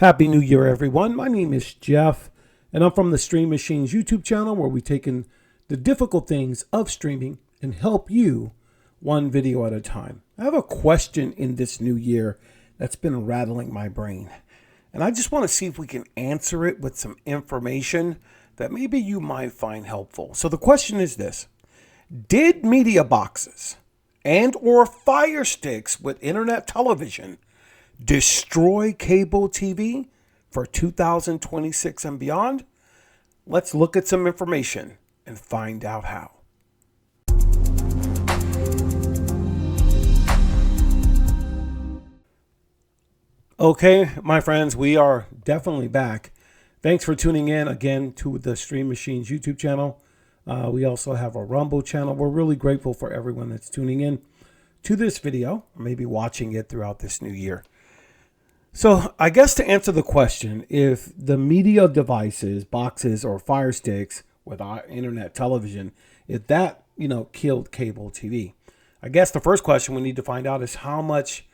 Happy New Year, everyone. My name is Jeff, and I'm from the Stream Machines YouTube channel where we take in the difficult things of streaming and help you one video at a time. I have a question in this new year that's been rattling my brain, and I just want to see if we can answer it with some information that maybe you might find helpful. So the question is this: did media boxes and or Firesticks with internet television destroy cable TV for 2026 and beyond? Let's look at some information and find out how. Okay, my friends, we are definitely back. Thanks for tuning in again to the Stream Machines YouTube channel. We also have a Rumble channel. We're really grateful for everyone that's tuning in to this video, or maybe watching it throughout this new year. So I guess to answer the question, if the media devices, boxes or Firesticks with our internet television, if that, killed cable TV, I guess the first question we need to find out is how much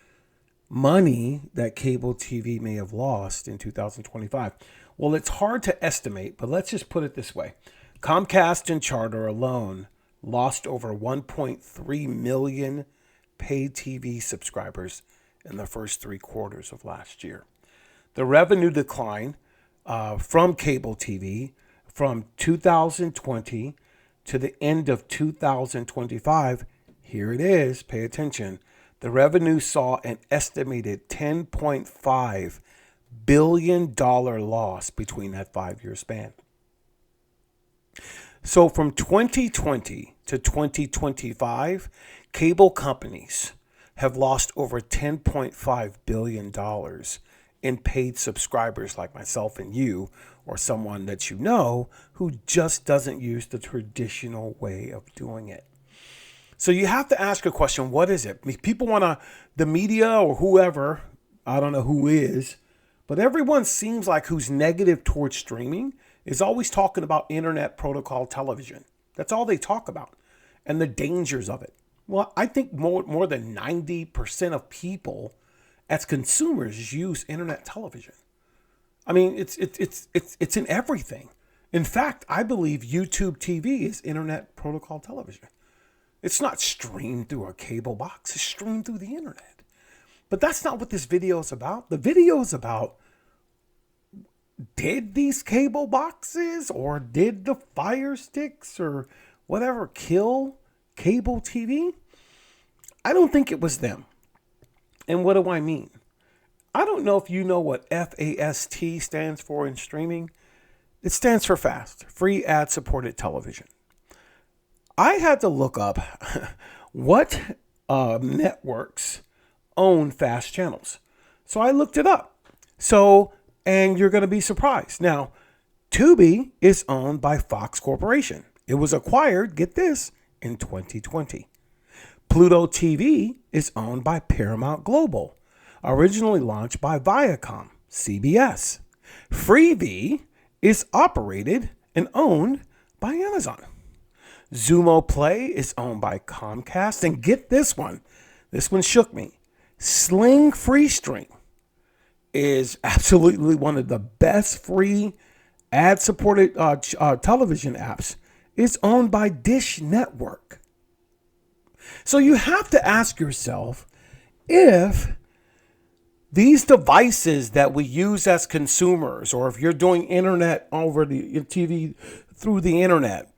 money that cable TV may have lost in 2025. Well, it's hard to estimate, but let's just put it this way. Comcast and Charter alone lost over 1.3 million paid TV subscribers in the first 3 quarters of last year. The revenue decline from cable TV from 2020 to the end of 2025, here it is, pay attention. The revenue saw an estimated $10.5 billion loss between that 5-year span. So from 2020 to 2025, cable companies have lost over $10.5 billion in paid subscribers like myself and you, or someone that you know who just doesn't use the traditional way of doing it. So you have to ask a question, what is it? People want the media or whoever, I don't know who is, but everyone seems like who's negative towards streaming is always talking about internet protocol television. That's all they talk about and the dangers of it. Well, I think more than 90% of people as consumers use internet television. I mean, it's in everything. In fact, I believe YouTube TV is internet protocol television. It's not streamed through a cable box, it's streamed through the internet. But that's not what this video is about. The video is about, did these cable boxes or did the Firesticks or whatever kill cable TV? I don't think it was them. And what do I mean? I don't know if you know what FAST stands for in streaming. It stands for FAST, free ad-supported television. I had to look up what networks own FAST channels. So I looked it up. And you're going to be surprised. Now, Tubi is owned by Fox Corporation. It was acquired, get this, in 2020. Pluto TV is owned by Paramount Global, originally launched by Viacom, CBS. Freevee is operated and owned by Amazon. Xumo Play is owned by Comcast. And get this one shook me. Sling Freestream is absolutely one of the best free ad-supported television apps. It's owned by Dish Network. So you have to ask yourself if these devices that we use as consumers, or if you're doing internet over the TV through the internet,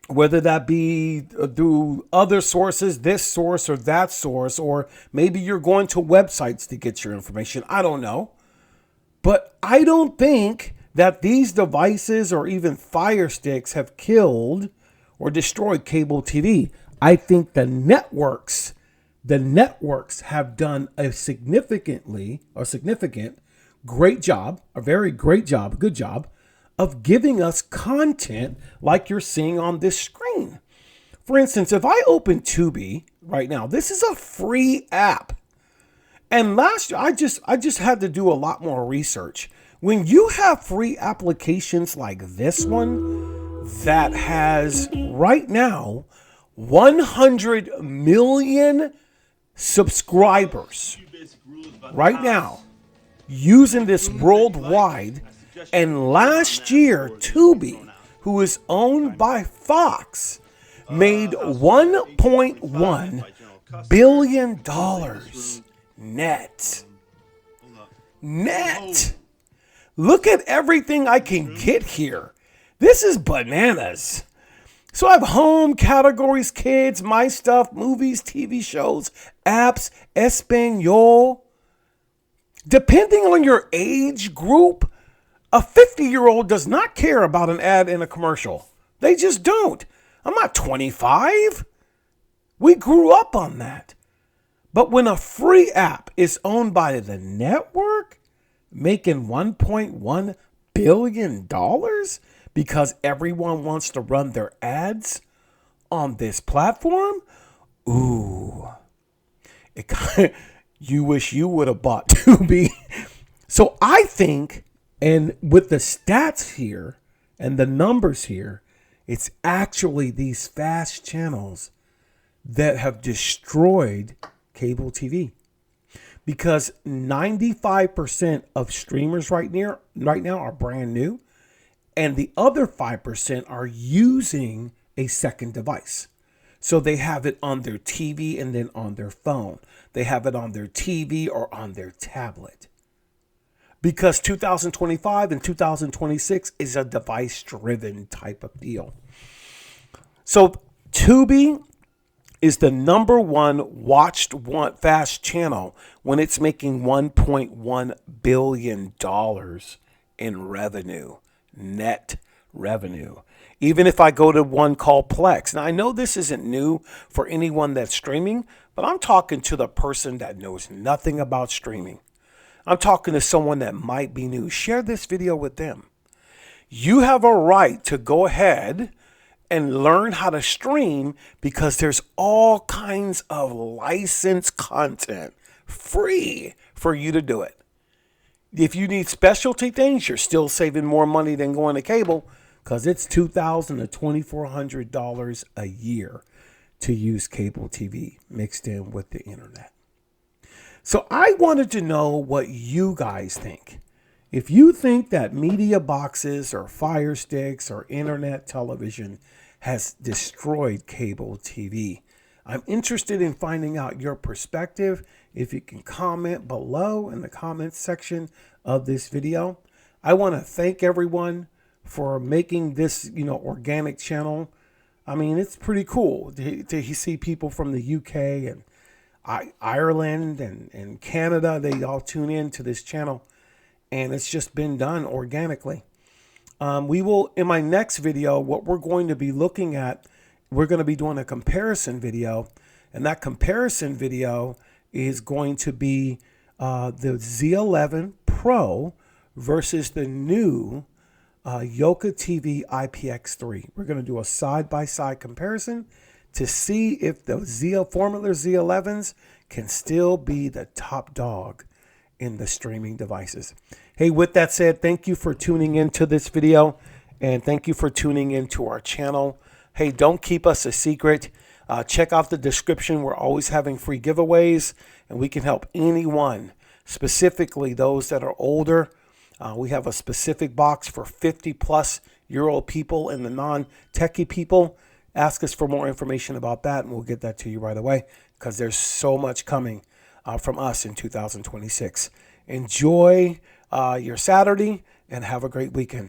whether that be through other sources, this source or that source, or maybe you're going to websites to get your information. I don't know. But I don't think that these devices or even Firesticks have killed or destroyed cable TV. I think the networks have done a significant, great job, a very great job, good job of giving us content like you're seeing on this screen. For instance, if I open Tubi right now, this is a free app. And last year, I just had to do a lot more research. When you have free applications like this one that has right now 100 million subscribers right now, using this worldwide. And last year, Tubi, who is owned by Fox, made $1.1 billion net. Net. Look at everything I can get here. This is bananas. So I have home categories, kids, my stuff, movies, TV shows, apps, Espanol. Depending on your age group, a 50-year-old does not care about an ad in a commercial. They just don't. I'm not 25. We grew up on that. But when a free app is owned by the network, making $1.1 billion because everyone wants to run their ads on this platform, ooh, you wish you would have bought Tubi. So I think, and with the stats here and the numbers here, it's actually these fast channels that have destroyed cable TV. Because 95% of streamers right now are brand new, and the other 5% are using a second device. So they have it on their TV and then on their phone. They have it on their TV or on their tablet. Because 2025 and 2026 is a device-driven type of deal. So Tubi is the number one watched fast channel when it's making $1.1 billion in revenue, net revenue. Even if I go to one called Plex. Now, I know this isn't new for anyone that's streaming, but I'm talking to the person that knows nothing about streaming. I'm talking to someone that might be new. Share this video with them. You have a right to go ahead and learn how to stream because there's all kinds of licensed content free for you to do it. If you need specialty things, you're still saving more money than going to cable because it's $2,000 to $2,400 a year to use cable TV mixed in with the internet. So I wanted to know what you guys think. If you think that media boxes or Firesticks or internet television has destroyed cable TV, I'm interested in finding out your perspective. If you can comment below in the comments section of this video. I want to thank everyone for making this, organic channel. I mean, it's pretty cool to see people from the UK and Ireland and Canada. They all tune in to this channel, and it's just been done organically. We will, in my next video, what we're going to be looking at, we're going to be doing a comparison video, and that comparison video is going to be the Z11 Pro versus the new Yoka TV IPX3. We're going to do a side-by-side comparison to see if the Formula Z11s can still be the top dog in the streaming devices. Hey, with that said, thank you for tuning into this video, and thank you for tuning into our channel. Hey, don't keep us a secret. Check out the description. We're always having free giveaways, and we can help anyone, specifically those that are older. We have a specific box for 50-plus-year-old people and the non-techie people. Ask us for more information about that, and we'll get that to you right away because there's so much coming from us in 2026. Enjoy your Saturday and have a great weekend.